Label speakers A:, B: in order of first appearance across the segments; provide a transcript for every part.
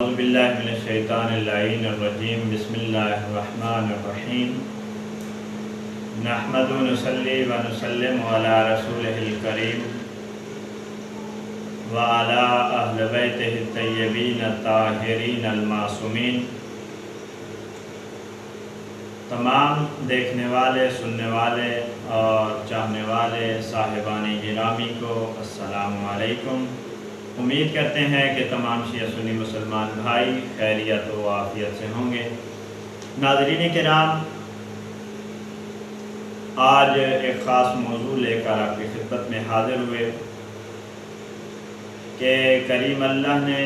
A: اعوذ باللہ من الشیطان اللعین الرجیم بسم اللہ الرحمن الرحیم نحمد و نصلی و نسلم علی رسولہ الکریم وعلی اہل بیتہ الطیبین الطاہرین المعصومین۔ تمام دیکھنے والے، سننے والے اور چاہنے والے صاحبان گرامی کو السلام علیکم۔ امید کرتے ہیں کہ تمام شیعہ سنی مسلمان بھائی خیریت و عافیت سے ہوں گے۔ ناظرین کرام، آج ایک خاص موضوع لے کر آپ کی خدمت میں حاضر ہوئے کہ کریم اللہ نے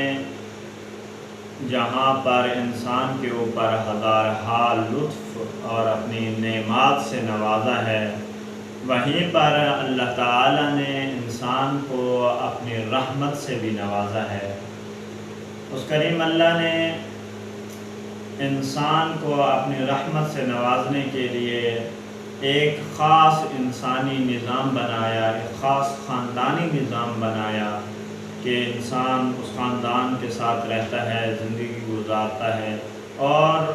A: جہاں پر انسان کے اوپر ہزارہا لطف اور اپنی نعمات سے نوازا ہے، وہیں پر اللہ تعالیٰ نے انسان کو اپنی رحمت سے بھی نوازا ہے۔ اس کریم اللہ نے انسان کو اپنی رحمت سے نوازنے کے لیے ایک خاص انسانی نظام بنایا، ایک خاص خاندانی نظام بنایا کہ انسان اس خاندان کے ساتھ رہتا ہے، زندگی گزارتا ہے، اور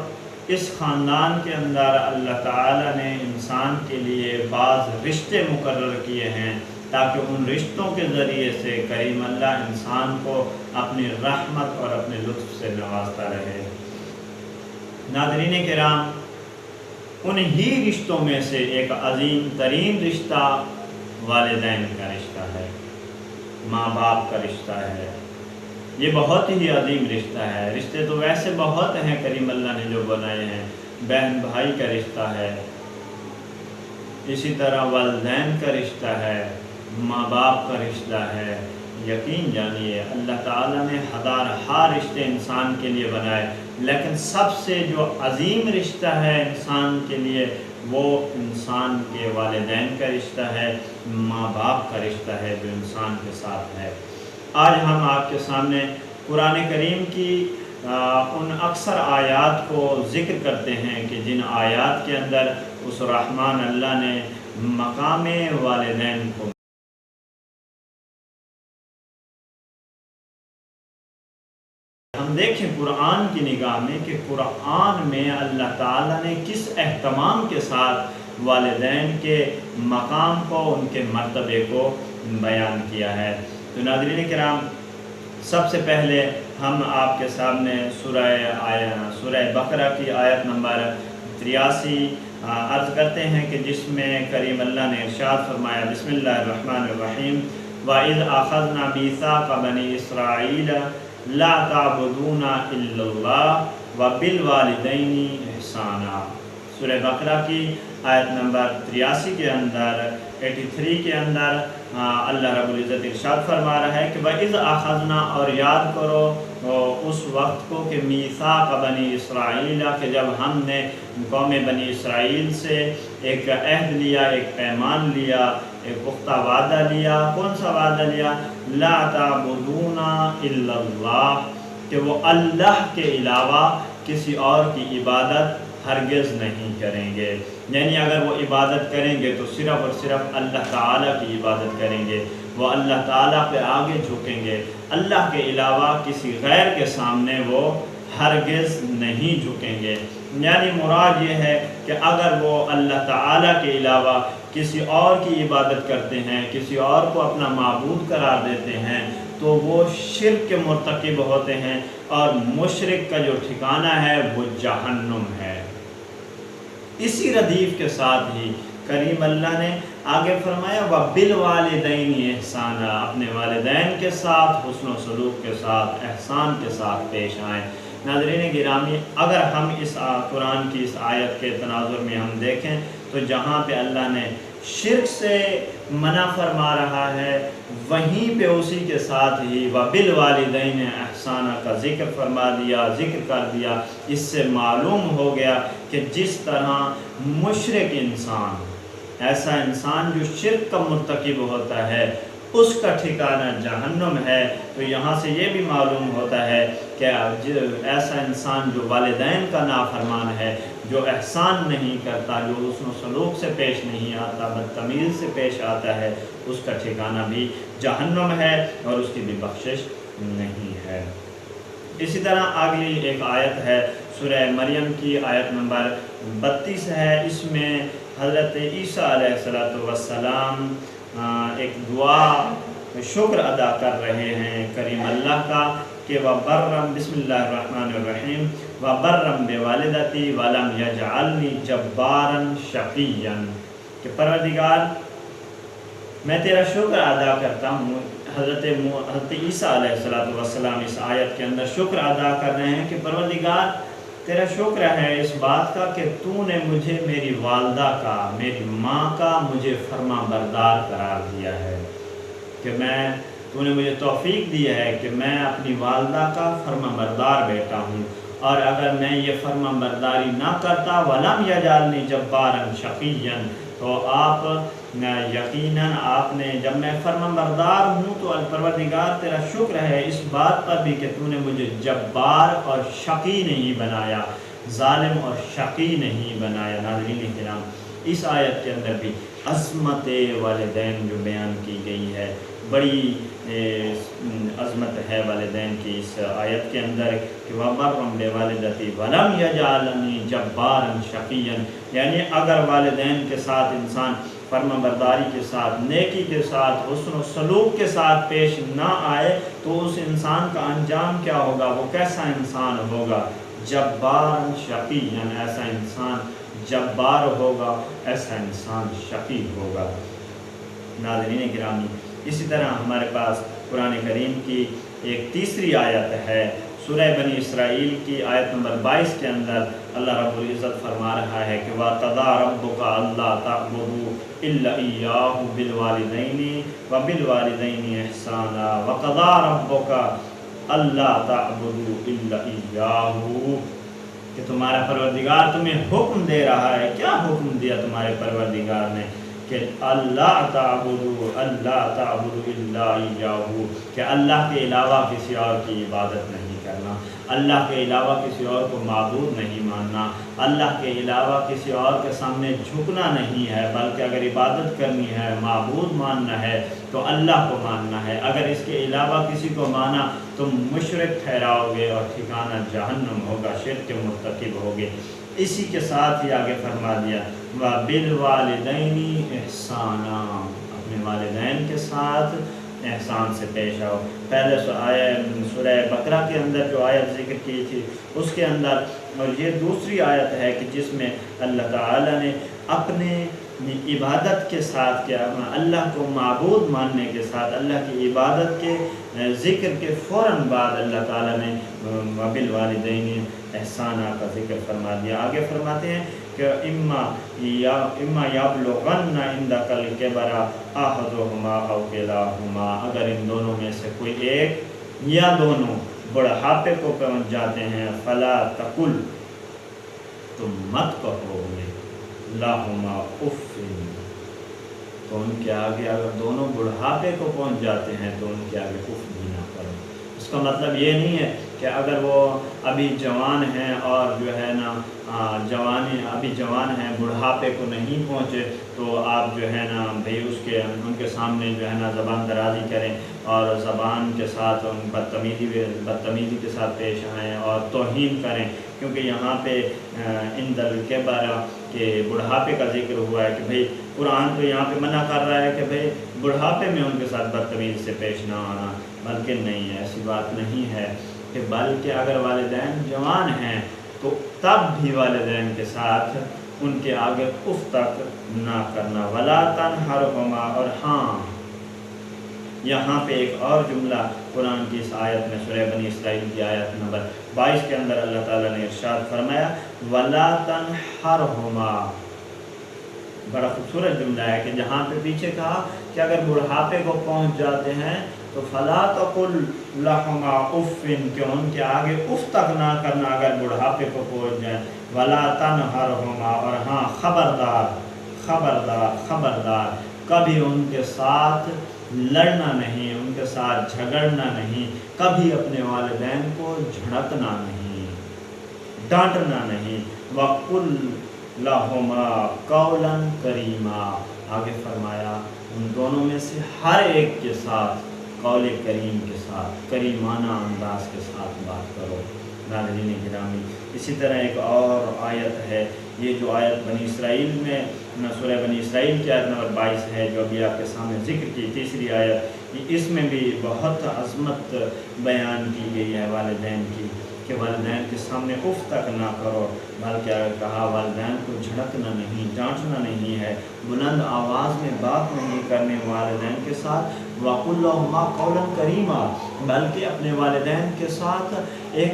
A: اس خاندان کے اندر اللہ تعالیٰ نے انسان کے لیے بعض رشتے مقرر کیے ہیں تاکہ ان رشتوں کے ذریعے سے کریم اللہ انسان کو اپنی رحمت اور اپنے لطف سے نوازتا رہے۔ ناظرین کرام، انہی رشتوں میں سے ایک عظیم ترین رشتہ والدین کا رشتہ ہے، ماں باپ کا رشتہ ہے۔ یہ بہت ہی عظیم رشتہ ہے۔ رشتے تو ویسے بہت ہیں کریم اللہ نے جو بنائے ہیں، بہن بھائی کا رشتہ ہے، اسی طرح والدین کا رشتہ ہے، ماں باپ کا رشتہ ہے۔ یقین جانیے اللہ تعالیٰ نے ہزارہا رشتے انسان کے لیے بنائے، لیکن سب سے جو عظیم رشتہ ہے انسان کے لیے وہ انسان کے والدین کا رشتہ ہے، ماں باپ کا رشتہ ہے جو انسان کے ساتھ ہے۔ آج ہم آپ کے سامنے قرآن کریم کی ان اکثر آیات کو ذکر کرتے ہیں کہ جن آیات کے اندر اس رحمان اللہ نے مقام والدین کو ہم دیکھیں قرآن کی نگاہ میں کہ قرآن میں اللہ تعالیٰ نے کس اہتمام کے ساتھ والدین کے مقام کو، ان کے مرتبے کو بیان کیا ہے۔ تو ناظرین کرام، سب سے پہلے ہم آپ کے سامنے سورہ بقرہ کی آیت نمبر 83 عرض کرتے ہیں کہ جس میں کریم اللہ نے ارشاد فرمایا، بسم اللہ الرحمن الرحیم، وَإِذْ أَخَذْنَا مِيثَاقَ بَنِي إِسْرَائِيلَ لَا تَعْبُدُونَ إِلَّا اللَّهَ وَبِالْوَالِدَيْنِ إِحْسَانًا۔ سورہ بقرہ کی آیت نمبر 83 کے اندر 83 کے اندر اللہ رب العزت ارشاد فرما رہا ہے کہ وَإِذْ أَخَذْنَا، اور یاد کرو اس وقت کو کہ میثاق بنی اسرائیل، کہ جب ہم نے قوم بنی اسرائیل سے ایک عہد لیا، ایک پیمان لیا، ایک پختہ وعدہ لیا۔ کون سا وعدہ لیا؟ لا تعبدون الا اللہ، کہ وہ اللہ کے علاوہ کسی اور کی عبادت ہرگز نہیں کریں گے۔ یعنی اگر وہ عبادت کریں گے تو صرف اور صرف اللہ تعالیٰ کی عبادت کریں گے، وہ اللہ تعالیٰ پہ آگے جھکیں گے، اللہ کے علاوہ کسی غیر کے سامنے وہ ہرگز نہیں جھکیں گے۔ یعنی مراد یہ ہے کہ اگر وہ اللہ تعالیٰ کے علاوہ کسی اور کی عبادت کرتے ہیں، کسی اور کو اپنا معبود قرار دیتے ہیں، تو وہ شرک کے مرتکب ہوتے ہیں، اور مشرک کا جو ٹھکانہ ہے وہ جہنم ہے۔ اسی ردیف کے ساتھ ہی کریم اللہ نے آگے فرمایا وَبِالْوَالِدَيْنِ إِحْسَانًا، اپنے والدین کے ساتھ حسن و سلوک کے ساتھ، احسان کے ساتھ پیش آئیں۔ ناظرین گرامی، اگر ہم اس قرآن کی اس آیت کے تناظر میں ہم دیکھیں تو جہاں پہ اللہ نے شرک سے منع فرما رہا ہے، وہیں پہ اسی کے ساتھ ہی وَبِالْوَالِدَيْنِ إِحْسَانًا کا ذکر فرما دیا، ذکر کر دیا۔ اس سے معلوم ہو گیا کہ جس طرح مشرک انسان، ایسا انسان جو شرک کا مرتکب ہوتا ہے، اس کا ٹھکانہ جہنم ہے، تو یہاں سے یہ بھی معلوم ہوتا ہے کہ ایسا انسان جو والدین کا نافرمان ہے، جو احسان نہیں کرتا، جو حسن و سلوک سے پیش نہیں آتا، بدتمیزی سے پیش آتا ہے، اس کا ٹھکانہ بھی جہنم ہے اور اس کی بھی بخشش نہیں ہے۔ اسی طرح اگلی ایک آیت ہے سورہ مریم کی آیت نمبر 32 ہے. اس میں حضرت عیسیٰ علیہ السلام ایک دعا شکر ادا کر رہے ہیں کریم اللہ کا کہ وَبَرًّا بسم اللہ الرحمن الرحیم وَبَرًّا بِوَالِدَتِي وَلَمْ يَجْعَلْنِي جَبَّارًا شَقِيًّا، کہ پروردگار میں تیرا شکر ادا کرتا ہوں. حضرت عیسیٰ علیہ السلام اس آیت کے اندر شکر ادا کر رہے ہیں کہ پروردگار تیرا شکر ہے اس بات کا کہ تو نے مجھے میری والدہ کا، میری ماں کا مجھے فرما بردار قرار دیا ہے، کہ تو نے مجھے توفیق دی ہے کہ میں اپنی والدہ کا فرما بردار بیٹا ہوں. اور اگر میں یہ فرما برداری نہ کرتا وَلَمْ يَجْعَلْنِي جَبَّارًا شَقِيًّا، تو آپ یقیناً آپ نے، جب میں فرما بردار ہوں تو پروردگار تیرا شکر ہے اس بات پر بھی کہ تو نے مجھے جبار اور شقی نہیں بنایا، ظالم اور شقی نہیں بنایا. ناظرین کرام، اس آیت کے اندر بھی عظمت والدین جو بیان کی گئی ہے، بڑی عظمت ہے والدین کی اس آیت کے اندر کہ وَبَرًّا بِوَالِدَتِي وَلَمْ يَجْعَلْنِي جَبَّارًا شَقِيًّا، یعنی اگر والدین کے ساتھ انسان فرما برداری کے ساتھ، نیکی کے ساتھ، حسن و سلوک کے ساتھ پیش نہ آئے تو اس انسان کا انجام کیا ہوگا، وہ کیسا انسان ہوگا؟ جبار شقیًا، ایسا انسان جبار ہوگا، ایسا انسان شقی ہوگا. ناظرین گرامی، اسی طرح ہمارے پاس قرآن کریم کی ایک تیسری آیت ہے سورہ بنی اسرائیل کی آیت نمبر 22 کے اندر اللہ رب العزت فرما رہا ہے کہ وَقَضَىٰ رَبُّكَ أَلَّا تَعْبُدُوا إِلَّا إِيَّاهُ بِالْوَالِدَيْنِ وَبِالْوَالِدَيْنِ إِحْسَانًا وَقَضَىٰ رَبُّكَ أَلَّا تَعْبُدُوا إِلَّا إِيَّاهُ، کہ تمہارا پروردگار تمہیں حکم دے رہا ہے. کیا حکم دیا تمہارے پروردگار نے؟ کہ اللہ تعبدوا الا ایاہ، کہ اللہ کے علاوہ کسی اور کی عبادت نہیں کرنا، اللہ کے علاوہ کسی اور کو معبود نہیں ماننا، اللہ کے علاوہ کسی اور کے سامنے جھکنا نہیں ہے، بلکہ اگر عبادت کرنی ہے، معبود ماننا ہے تو اللہ کو ماننا ہے. اگر اس کے علاوہ کسی کو مانا تم مشرک ٹھہراؤ گے اور ٹھکانہ جہنم ہوگا، شرک کے مرتکب ہوگے. اسی کے ساتھ ہی آگے فرما دیا وَبِالْوَالِدَيْنِ إِحْسَانًا، اپنے والدین کے ساتھ احسان سے پیش آؤ. پہلے سورہ بقرہ کے اندر جو آیت ذکر کی تھی اس کے اندر، اور یہ دوسری آیت ہے کہ جس میں اللہ تعالیٰ نے اپنے عبادت کے ساتھ کیا، اللہ کو معبود ماننے کے ساتھ، اللہ کی عبادت کے ذکر کے فوراً بعد اللہ تعالیٰ نے وَبِالْوَالِدَيْنِ إِحْسَانًا کا ذکر فرما دیا. آگے فرماتے ہیں کہ اما یبلغن عندک الکبر احدہما او کلاہما، اگر ان دونوں میں سے کوئی ایک یا دونوں بڑھاپے کو پہنچ جاتے ہیں فلا تقل، تم مت کہو گے لہما اف، تو ان کے آگے اگر دونوں بڑھاپے کو پہنچ جاتے ہیں تو ان کے آگے اف بھی نہ کرو. اس کا مطلب یہ نہیں ہے کہ اگر وہ ابھی جوان ہیں اور جو ہے نا ابھی جوان ہیں، بڑھاپے کو نہیں پہنچے تو آپ جو ہے نا بھئی ان کے سامنے جو ہے نا زبان درازی کریں اور زبان کے ساتھ بدتمیزی کے ساتھ پیش آئیں اور توہین کریں، کیونکہ یہاں پہ ان دل کے بارہ کہ بڑھاپے کا ذکر ہوا ہے کہ بھئی قرآن تو یہاں پہ منع کر رہا ہے کہ بھئی بڑھاپے میں ان کے ساتھ بدتمیزی سے پیش نہ آنا، بلکہ نہیں ہے، ایسی بات نہیں ہے، کہ بلکہ اگر والدین جوان ہیں تو تب بھی والدین کے ساتھ ان کے آگے اف تک نہ کرنا. ولا تنہرہما، اور ہاں یہاں پہ ایک اور جملہ قرآن کی اس آیت میں سورہ بنی اسرائیل کی آیت نمبر 22 کے اندر اللہ تعالیٰ نے ارشاد فرمایا ولا تنہرہما. بڑا خوبصورت جملہ ہے کہ جہاں پہ پیچھے کہا کہ اگر بڑھاپے کو پہنچ جاتے ہیں تو فلا تقل لہما اف، کہ ان کے آگے اف تک نہ کرنا اگر بڑھاپے کو پہنچ جائیں. ولا تنہرہما، اور ہاں خبردار خبردار خبردار، کبھی ان کے ساتھ لڑنا نہیں، ان کے ساتھ جھگڑنا نہیں، کبھی اپنے والدین کو جھڑکنا نہیں، ڈانٹنا نہیں. وَقُلْ لَهُمَا قَوْلًا كَرِيمًا، آگے فرمایا ان دونوں میں سے ہر ایک کے ساتھ قول کریم کے ساتھ، کریمانہ انداز کے ساتھ بات کرو۔ ناظرین گرامی، اسی طرح ایک اور آیت ہے، یہ جو آیت بنی اسرائیل میں سورہ بنی اسرائیل کی آیت نمبر 22 ہے، جو ابھی آپ کے سامنے ذکر کی تیسری آیت، اس میں بھی بہت عظمت بیان کی گئی ہے والدین کی، کہ والدین کے سامنے اف تک نہ کرو، بلکہ کہا والدین کو جھڑکنا نہیں، ڈانٹنا نہیں ہے، بلند آواز میں بات نہیں کرنے والدین کے ساتھ، وَقُلْ لَهُمَا قَوْلًا كَرِيمًا، بلکہ اپنے والدین کے ساتھ ایک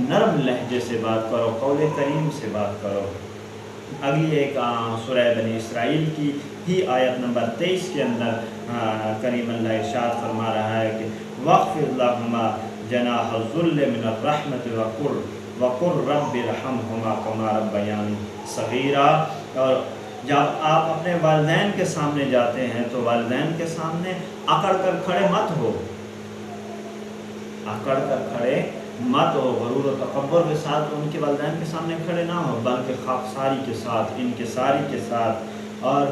A: نرم لہجے سے بات کرو، قول کریم سے بات کرو۔ اگلی ایک سورہ بنی اسرائیل کی ہی آیت نمبر 23 کے اندر کریم اللہ ارشاد فرما رہا ہے کہ وَاخْفِضْ لَهُمَا جناح الذل من الرحمت وقر رب ارحمہما کما ربیانی صغیرا۔ اور جب آپ اپنے والدین کے سامنے جاتے ہیں تو والدین کے سامنے اکڑ کر کھڑے مت ہو، اکڑ کر کھڑے مت ہو، غرور و تکبر کے ساتھ ان کے والدین کے سامنے کھڑے نہ ہو، بلکہ خاکساری کے ساتھ، انکساری کے ساتھ اور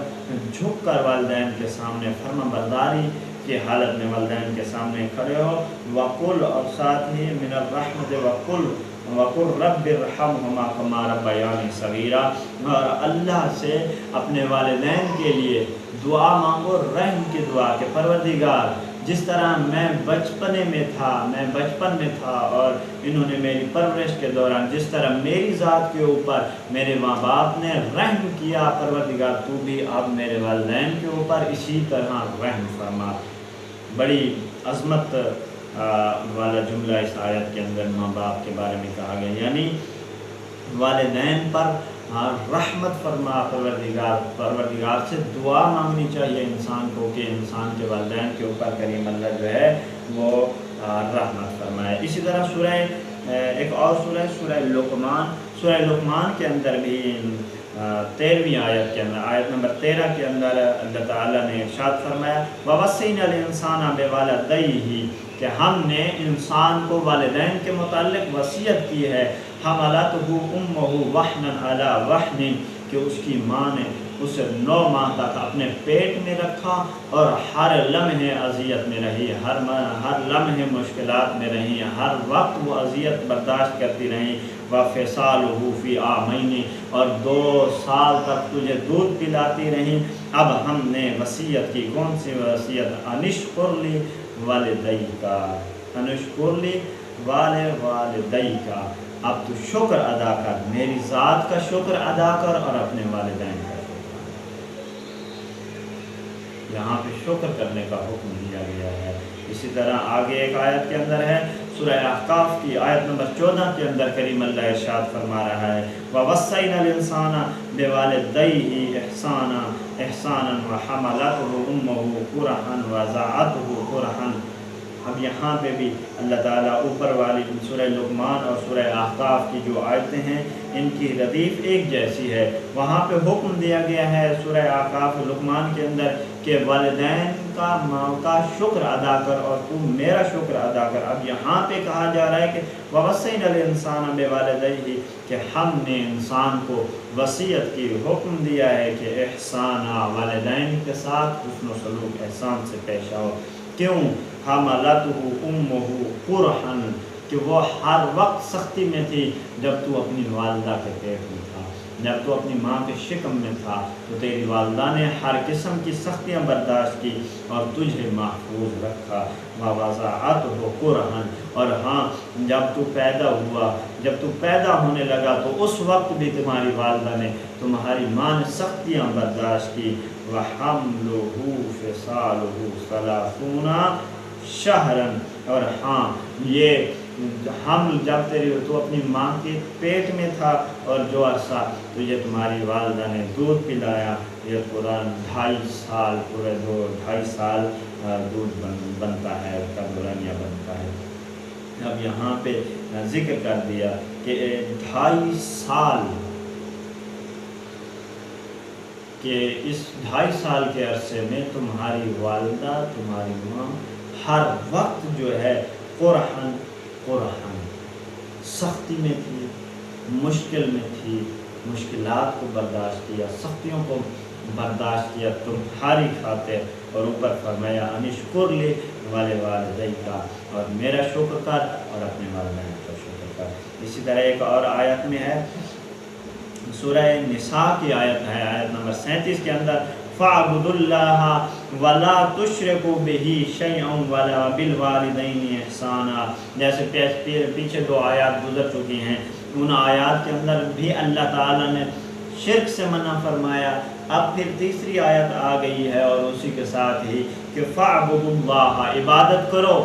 A: جھک کر والدین کے سامنے فرما برداری کی حالت میں والدین کے سامنے کھڑے ہو۔ وقل، اور ساتھ ہی من الرحمت وقل رب ارحمہما کما ربیانی صغیرا، اور اللہ سے اپنے والدین کے لیے دعا مانگو، رحم کی دعا کہ پروردگار جس طرح میں بچپن میں تھا اور انہوں نے میری پرورش کے دوران جس طرح میری ذات کے اوپر میرے ماں باپ نے رحم کیا، پروردگار تو بھی اب میرے والدین کے اوپر اسی طرح رحم فرما۔ بڑی عظمت والا جملہ اس آیت کے اندر ماں باپ کے بارے میں کہا گیا، یعنی والدین پر رحمت فرما، پروردگار سے دعا مانگنی چاہیے انسان کو کہ انسان کے والدین کے اوپر کریم اللہ جو ہے وہ رحمت فرمائے۔ اسی طرح ایک اور سورہ لقمان کے اندر بھی 13ویں آیت کے اندر، آیت نمبر 13 کے اندر اللہ تعالیٰ نے ارشاد فرمایا وَوَصَّيْنَا الْإِنسَانَ بِوَالِدَيْهِ، کہ ہم نے انسان کو والدین کے متعلق وصیت کی ہے، حَمَلَتْهُ أُمُّهُ وَحْنًا عَلَى وَحْنٍ، کہ اس کی ماں نے اسے 9 ماہ تک اپنے پیٹ میں رکھا اور ہر لمحے اذیت میں رہی، ہر لمحے مشکلات میں رہی، ہر وقت وہ اذیت برداشت کرتی رہی۔ وَفِصَالُهُ فِي عَامَيْنِ، اور 2 سال تک تجھے دودھ پلاتی رہی۔ اب ہم نے وصیت کی، کون سی وصیت؟ انشکر لی والدیکا، انشکر لی والدیکا، اب تو شکر ادا کر، میری ذات کا شکر ادا کر اور اپنے والدین کا شکر۔ یہاں پہ شکر کرنے کا حکم دیا گیا ہے۔ اسی طرح آگے ایک آیت کے اندر ہے، سورہ احقاف کی آیت نمبر 14 کے اندر کریم اللہ ارشاد فرما رہا ہے وَوَصَّيْنَا الْإِنسَانَ بِوَالِدَيْهِ إِحْسَانًا وَحَمَلَتْهُ أُمُّهُ كُرْهًا وَوَضَعَتْهُ كُرْهًا۔ اب یہاں پہ بھی اللہ تعالیٰ اوپر والی سورہ لقمان اور سورہ احقاف کی جو آیتیں ہیں ان کی ردیف ایک جیسی ہے۔ وہاں پہ حکم دیا گیا ہے سورہ احقاف اور لقمان کے اندر کہ والدین کا ماں کا شکر ادا کر اور تو میرا شکر ادا کر۔ اب یہاں پہ کہا جا رہا ہے کہ وَوَصَّيْنَا الْإِنسَانَ بِوَالِدَيْهِ، کہ ہم نے انسان کو وصیت کی، حکم دیا ہے کہ احسانہ، والدین کے ساتھ حسن و سلوک احسان سے پیش آؤ۔ کیوں؟ حَمَلَتْهُ أُمُّهُ كُرْهًا، کہ وہ ہر وقت سختی میں تھی جب تو اپنی والدہ کے پیٹ میں تھا، جب تو اپنی ماں کے شکم میں تھا تو تیری والدہ نے ہر قسم کی سختیاں برداشت کی اور تجھے محفوظ رکھا۔ وَوَضَعَتْهُ كُرْهًا، اور ہاں جب تو پیدا ہوا، جب تو پیدا ہونے لگا تو اس وقت بھی تمہاری والدہ نے، تمہاری ماں نے سختیاں برداشت کی۔ وَحَمْلُهُ فِصَالُهُ 30 شهرًا، اور ہاں یہ حمل جب تو اپنی ماں کے پیٹ میں تھا اور جو عرصہ تجھے تمہاری والدہ نے دودھ پلایا، یہ قرآن 2.5 سال، پورے 2.5 سال دودھ بنتا ہے، اس کا دورانیہ بنتا ہے۔ اب یہاں پہ ذکر کر دیا کہ 2.5 سال، کہ اس 2.5 سال کے عرصے میں تمہاری والدہ، تمہاری ماں ہر وقت جو ہے قرحن سختی میں تھی، مشکل میں تھی، مشکلات کو برداشت کیا، سختیوں کو برداشت کیا تمہاری خاطر، اور اوپر فرمایا انشکر لی والدیکا، اور میرا شکر کر اور اپنے والدین کا شکر کر۔ اسی طرح ایک اور آیت میں ہے، سورہ نساء کی آیت ہے، آیت نمبر 37 کے اندر فَاعْبُدُوا اللَّهَ وَلَا تُشْرِكُوا بِهِ شَيْئًا وَلَا بِالْوَالِدَيْنِ إِحْسَانًا۔ جیسے پیچھے 2 آیات گزر چکی ہیں، ان آیات کے اندر بھی اللہ تعالیٰ نے شرک سے منع فرمایا۔ اب پھر تیسری آیت آ گئی ہے اور اسی کے ساتھ ہی کہ فَاعْبُدُوا اللَّهَ، عبادت کرو،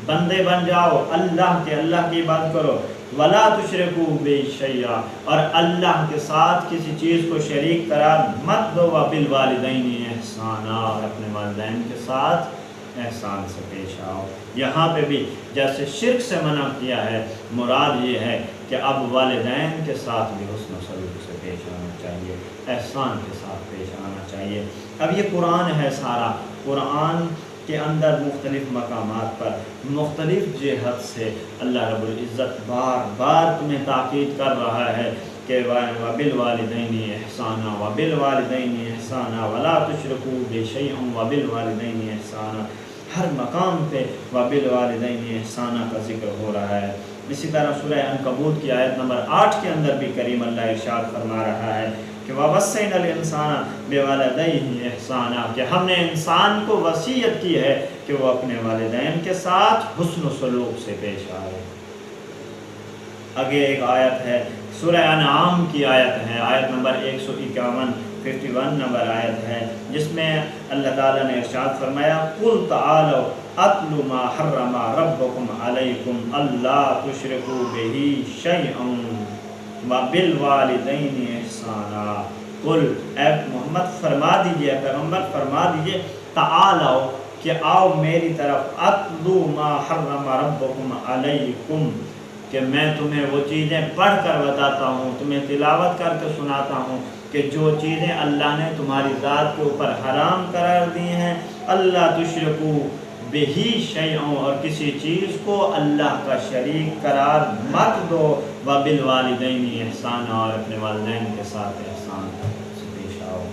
A: بندے بن جاؤ اللہ کے، اللہ کی عبادت کرو، وَلَا تُشْرِكُوا بِهِ شَيْئًا، اور اللہ کے ساتھ کسی چیز کو شریک قرار مت دو، وَبِالْوَالِدَيْنِ إِحْسَانًا، اور اپنے والدین کے ساتھ احسان سے پیش آؤ۔ یہاں پہ بھی جیسے شرک سے منع کیا ہے، مراد یہ ہے کہ اب والدین کے ساتھ بھی حسن و سلوک سے پیش آنا چاہیے، احسان کے ساتھ پیش آنا چاہیے۔ اب یہ قرآن ہے سارا، قرآن کے اندر مختلف مقامات پر مختلف جہت سے اللہ رب العزت بار بار تمہیں تاکید کر رہا ہے کہ وَبِالْوَالِدَيْنِ إِحْسَانًا وَبِالْوَالِدَيْنِ إِحْسَانًا وَلَا تُشْرِكُوا بِهِ شَيْئًا وَبِالْوَالِدَيْنِ إِحْسَانًا، ہر مقام پہ وَبِالْوَالِدَيْنِ إِحْسَانًا کا ذکر ہو رہا ہے۔ اسی طرح سورہ عنکبوت کی آیت نمبر 8 کے اندر بھی کریم اللہ ارشاد فرما رہا ہے کہ وَوَصَّيْنَا الْإِنسَانَ بِوَالِدَيْهِ إِحْسَانًا، کہ ہم نے انسان کو وصیت کی ہے کہ وہ اپنے والدین کے ساتھ حسن و سلوک سے پیش آئے۔ آگے ایک آیت ہے، سورہ انعام کی آیت ہے، آیت نمبر 151 نمبر آیت ہے، جس میں اللہ تعالیٰ نے ارشاد فرمایا قُلْ تَعَالَوْا أَتْلُ مَا حَرَّمَ رَبُّكُمْ عَلَيْكُمْ أَلَّا تُشْرِكُوا بِهِ شَيْئًا وَبِالْوَالِدَيْنِ إِحْسَانًا۔ قل، اے محمد فرما دیجئے، پیغمبر فرما دیجئے، تعالو، کہ آؤ میری طرف، اتلو ما حرم ربکم علیکم، کہ میں تمہیں وہ چیزیں پڑھ کر بتاتا ہوں، تمہیں تلاوت کر کے سناتا ہوں کہ جو چیزیں اللہ نے تمہاری ذات کے اوپر حرام قرار دی ہیں، اللہ تشرکو بہی شیئوں، اور کسی چیز کو اللہ کا شریک قرار مت دو، وبالوالدین احسانا، اور اپنے والدین کے ساتھ احسان سے پیش آؤ۔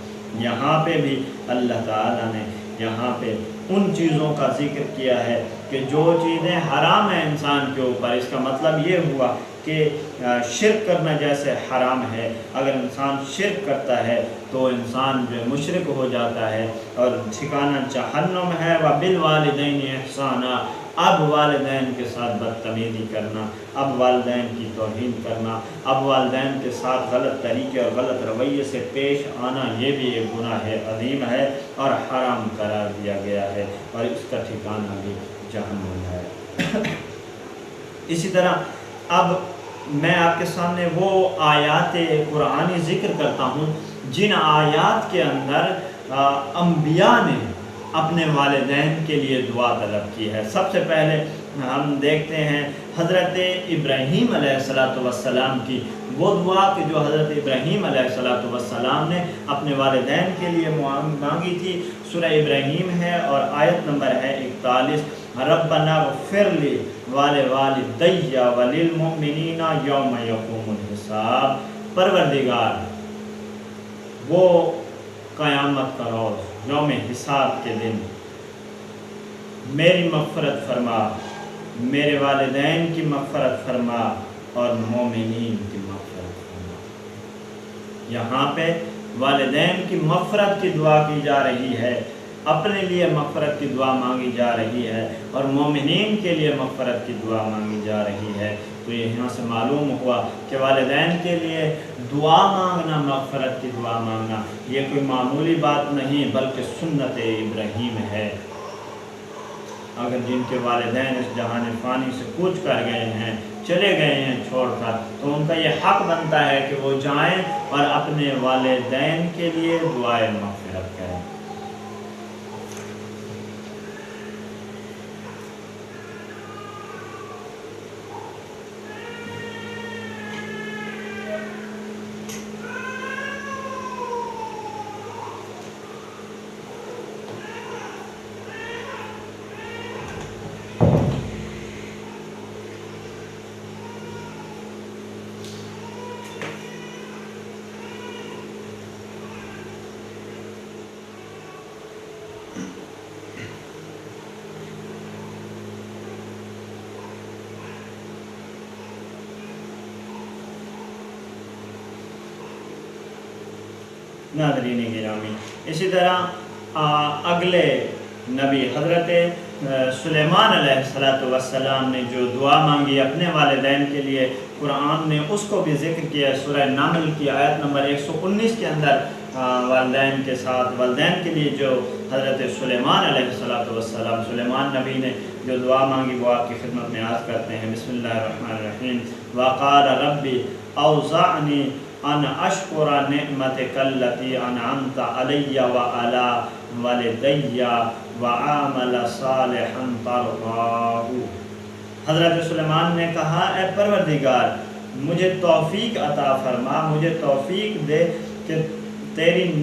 A: یہاں پہ بھی اللہ تعالیٰ نے یہاں پہ ان چیزوں کا ذکر کیا ہے کہ جو چیزیں حرام ہیں انسان کے اوپر، اس کا مطلب یہ ہوا کہ شرک کرنا جیسے حرام ہے، اگر انسان شرک کرتا ہے تو انسان جو مشرک ہو جاتا ہے اور ٹھکانہ جہنم ہے۔ وبالوالدین احسانا، اب والدین کے ساتھ بدتمیزی کرنا، اب والدین کی توہین کرنا، اب والدین کے ساتھ غلط طریقے اور غلط رویے سے پیش آنا، یہ بھی ایک گناہ عظیم ہے اور حرام قرار دیا گیا ہے، اور اس کا ٹھکانہ بھی جہنم ہے۔ اسی طرح اب میں آپ کے سامنے وہ آیات قرآنی ذکر کرتا ہوں جن آیات کے اندر انبیاء نے اپنے والدین کے لیے دعا طلب کی ہے۔ سب سے پہلے ہم دیکھتے ہیں حضرت ابراہیم علیہ السلام کی وہ دعا کہ جو حضرت ابراہیم علیہ السلام نے اپنے والدین کے لیے مانگی تھی۔ سورہ ابراہیم ہے اور آیت نمبر ہے 41، ربنا اغفر لی ولوالدی وللمؤمنین یوم یقوم الحساب، پروردگار وہ قیامت کا روز، یوم حساب کے دن میری مغفرت فرما، میرے والدین کی مغفرت فرما اور مومنین کی مغفرت فرما۔ یہاں پہ والدین کی مغفرت کی دعا کی جا رہی ہے، اپنے لیے مغفرت کی دعا مانگی جا رہی ہے، اور مومنین کے لیے مغفرت کی دعا مانگی جا رہی ہے۔ تو یہاں سے معلوم ہوا کہ والدین کے لیے دعا مانگنا، مغفرت کی دعا مانگنا، یہ کوئی معمولی بات نہیں بلکہ سنت ابراہیم ہے۔ اگر جن کے والدین اس جہان فانی سے کوچ کر گئے ہیں، چلے گئے ہیں چھوڑ کر، تو ان کا یہ حق بنتا ہے کہ وہ جائیں اور اپنے والدین کے لیے دعائے مغفرت کریں۔ ناظرین گرامی، اسی طرح اگلے نبی حضرت سلیمان علیہ السلام نے جو دعا مانگی اپنے والدین کے لیے، قرآن نے اس کو بھی ذکر کیا سورہ نمل کی آیت نمبر 119 کے اندر، والدین کے ساتھ والدین کے لیے جو حضرت سلیمان علیہ السلام سلیمان نبی نے جو دعا مانگی وہ آپ کی خدمت میں عرض کرتے ہیں۔ بسم اللہ الرحمن الرحیم۔ وقال ربی اوزعنی ان اشکر نعمتک التی انعمت علی وعلی والدی وعامل صالحا ترضاہ۔ حضرت سلیمان نے کہا اے پروردگار مجھے توفیق عطا فرما، مجھے توفیق دے کہ تیری ان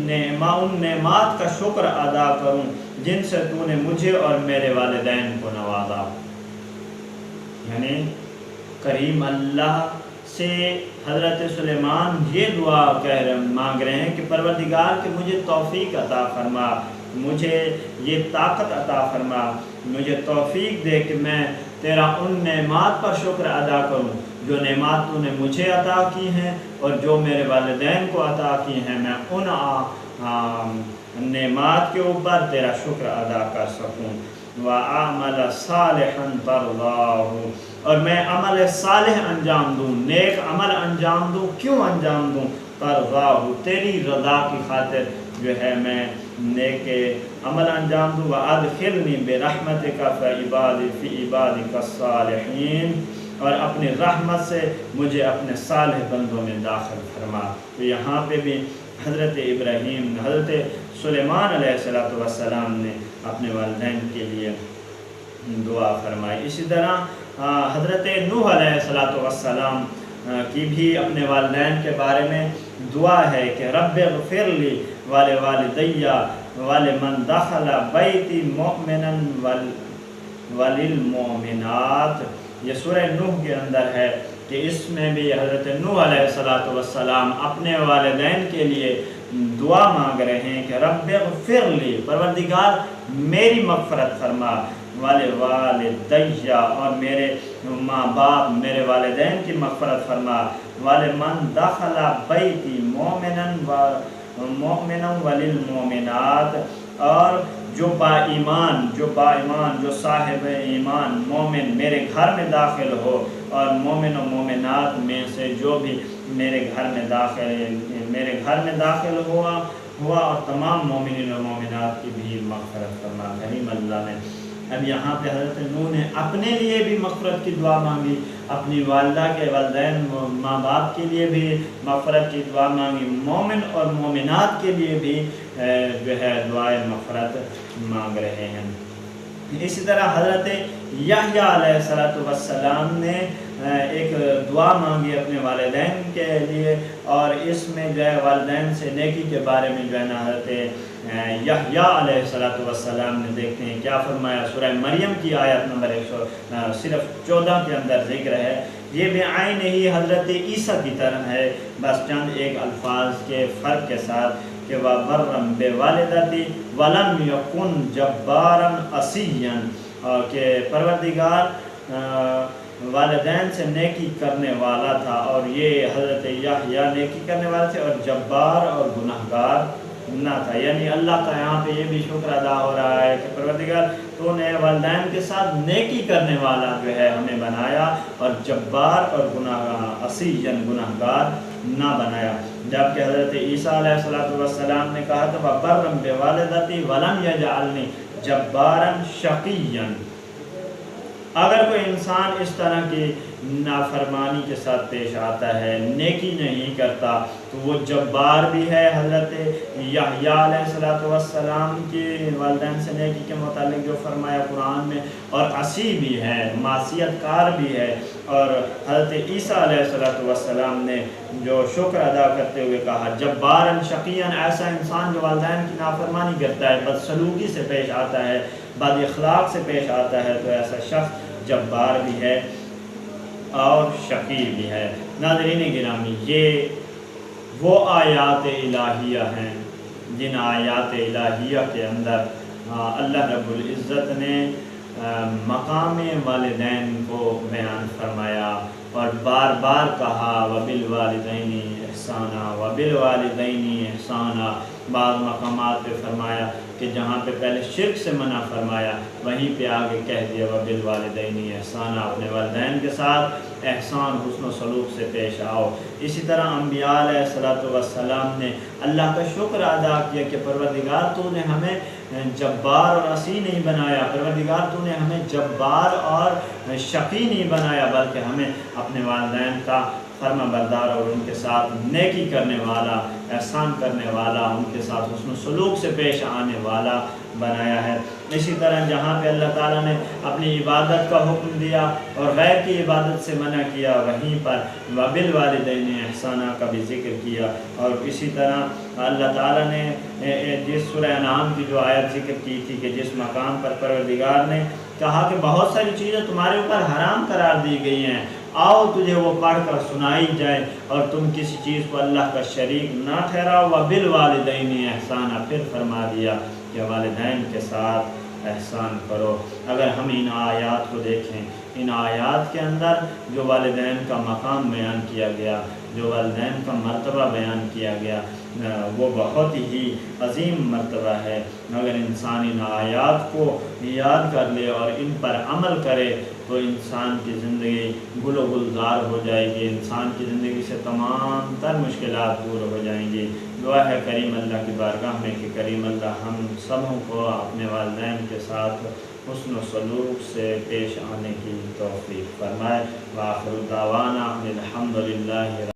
A: نعمات کا شکر ادا کروں جن سے تو نے مجھے اور میرے والدین کو نوازا۔ یعنی کریم اللہ سے حضرت سلیمان یہ دعا مانگ رہے ہیں کہ پروردگار کہ مجھے توفیق عطا فرما، مجھے یہ طاقت عطا فرما، مجھے توفیق دے کہ میں تیرا ان نعمات پر شکر ادا کروں جو نعمات تو نے مجھے عطا کی ہیں اور جو میرے والدین کو عطا کی ہیں، میں ان نعمات کے اوپر تیرا شکر ادا کر سکوں۔ وَعَمَلَ صَالِحًا تَرْضَاهُ، اور میں عمل صالح انجام دوں، نیک عمل انجام دوں۔ کیوں انجام دوں؟ ترضاہ، تیری رضا کی خاطر جو ہے میں نیک عمل انجام دوں۔ وَأَدْخِلْنِي بِرَحْمَتِكَ فِي عِبَادِكَ الصَّالِحِينَ، اور اپنی رحمت سے مجھے اپنے صالح بندوں میں داخل فرما۔ تو یہاں پہ بھی حضرت ابراہیم حضرت سلیمان علیہ السلام نے اپنے والدین کے لیے دعا فرمائی۔ اسی طرح حضرت نوح علیہ السلام کی بھی اپنے والدین کے بارے میں دعا ہے کہ رب اغفر لی ولوالدی ولمن دخل بیتی مؤمنا وللمؤمنات۔ یہ سورہ نوح کے اندر ہے کہ اس میں بھی حضرت نوح علیہ السلام اپنے والدین کے لیے دعا مانگ رہے ہیں کہ رب اغفر لی، پروردگار میری مغفرت فرما، والدی، اور میرے ماں باپ میرے والدین کی مغفرت فرما، ولمن دخل بیتی مؤمنا وللمؤمنات، اور جو با ایمان جو صاحب ایمان مومن میرے گھر میں داخل ہو، اور مومن و مومنات میں سے جو بھی میرے گھر میں داخل ہوا اور تمام مومنین و مومنات کی بھی مغفرت فرما۔ کریم اللہ نے اب یہاں پہ حضرت نوح نے اپنے لیے بھی مغفرت کی دعا مانگی، اپنی والدہ کے والدین ماں باپ کے لیے بھی مغفرت کی دعا مانگی، مومن اور مومنات کے لیے بھی جو ہے دعائے مغفرت مانگ رہے ہیں۔ اسی طرح حضرت یحییٰ علیہ السلام نے ایک دعا مانگی اپنے والدین کے لیے، اور اس میں جو ہے والدین سے نیکی کے بارے میں جو ہے نا حضرت یحییٰ علیہ السلام نے دیکھتے ہیں کیا فرمایا۔ سورہ مریم کی آیت نمبر 14 کے اندر ذکر ہے، یہ بعین ہی حضرت عیسیٰ کی طرح ہے، بس چند ایک الفاظ کے فرق کے ساتھ کہ وَبَرًّا بِوَالِدَتِي وَلَمْ يَكُنْ جَبَّارًا عَصِيًّا، کہ پروردگار والدین سے نیکی کرنے والا تھا، اور یہ حضرت یحییٰ نیکی کرنے والے تھے اور جبار اور گناہگار نہ تھا۔ یعنی اللہ کا یہاں پہ یہ بھی شکر ادا ہو رہا ہے کہ پروردگار تو نے والدین کے ساتھ نیکی کرنے والا جو ہے ہمیں بنایا، اور جبار اور گناہگار نہ بنایا۔ جبکہ حضرت عیسیٰ علیہ السلام نے کہا تھا وَبَرًّا بِوَالِدَتِي وَلَمْ يَجْعَلْنِي جَبَّارًا شَقِيًّا۔ اگر کوئی انسان اس طرح کی نافرمانی کے ساتھ پیش آتا ہے، نیکی نہیں کرتا، تو وہ جبار بھی ہے۔ حضرت یحییٰ علیہ السلام کی والدین سے نیکی کے متعلق جو فرمایا قرآن میں، اور عصی بھی ہے، معصیت کار بھی ہے۔ اور حضرت عیسیٰ علیہ السلام نے جو شکر ادا کرتے ہوئے کہا جباراً شقیاً، ایسا انسان جو والدین کی نافرمانی کرتا ہے، بدسلوکی سے پیش آتا ہے، بد اخلاق سے پیش آتا ہے، تو ایسا شخص جبار بھی ہے اور شقی بھی ہے۔ ناظرین گرامی، یہ وہ آیات الہیہ ہیں جن آیات الہیہ کے اندر اللہ رب العزت نے مقام والدین کو بیان فرمایا اور بار بار کہا وبالوالدین احسانا وبالوالدین احسانا۔ بعض مقامات پہ فرمایا کہ جہاں پہ پہلے شرک سے منع فرمایا وہیں پہ آگے کہہ دیا وبالوالدین احسانا، اپنے والدین کے ساتھ احسان حسن و سلوک سے پیش آؤ۔ اسی طرح انبیاء علیہ الصلوۃ والسلام نے اللہ کا شکر ادا کیا کہ پروردگار تو نے ہمیں جبار اور عصی نہیں بنایا، پروردگار تو نے ہمیں جبار اور شقی نہیں بنایا، بلکہ ہمیں اپنے والدین کا فرما بردار اور ان کے ساتھ نیکی کرنے والا، احسان کرنے والا، ان کے ساتھ حسن و سلوک سے پیش آنے والا بنایا ہے۔ اسی طرح جہاں پہ اللہ تعالیٰ نے اپنی عبادت کا حکم دیا اور غیر کی عبادت سے منع کیا وہیں پر وبالوالدین احسانہ کا بھی ذکر کیا۔ اور اسی طرح اللہ تعالیٰ نے جس سورہ انعام کی جو آیت ذکر کی تھی کہ جس مقام پر پروردگار نے کہا کہ بہت ساری چیزیں تمہارے اوپر حرام قرار دی گئی ہیں، آؤ تجھے وہ پڑھ کر سنائی جائے اور تم کسی چیز کو اللہ کا شریک نہ ٹھہراؤ، وبالوالدین احسانہ، پھر فرما دیا کہ والدین کے ساتھ احسان کرو۔ اگر ہم ان آیات کو دیکھیں، ان آیات کے اندر جو والدین کا مقام بیان کیا گیا، جو والدین کا مرتبہ بیان کیا گیا، وہ بہت ہی عظیم مرتبہ ہے۔ اگر انسان ان آیات کو یاد کر لے اور ان پر عمل کرے تو انسان کی زندگی گل و گلزار ہو جائے گی، انسان کی زندگی سے تمام تر مشکلات دور ہو جائیں گی۔ دعا ہے کریم اللہ کی بارگاہ میں کہ کریم اللہ ہم سبوں کو اپنے والدین کے ساتھ حسن و سلوک سے پیش آنے کی توفیق فرمائے۔ وآخر دعوانا الحمدللہ۔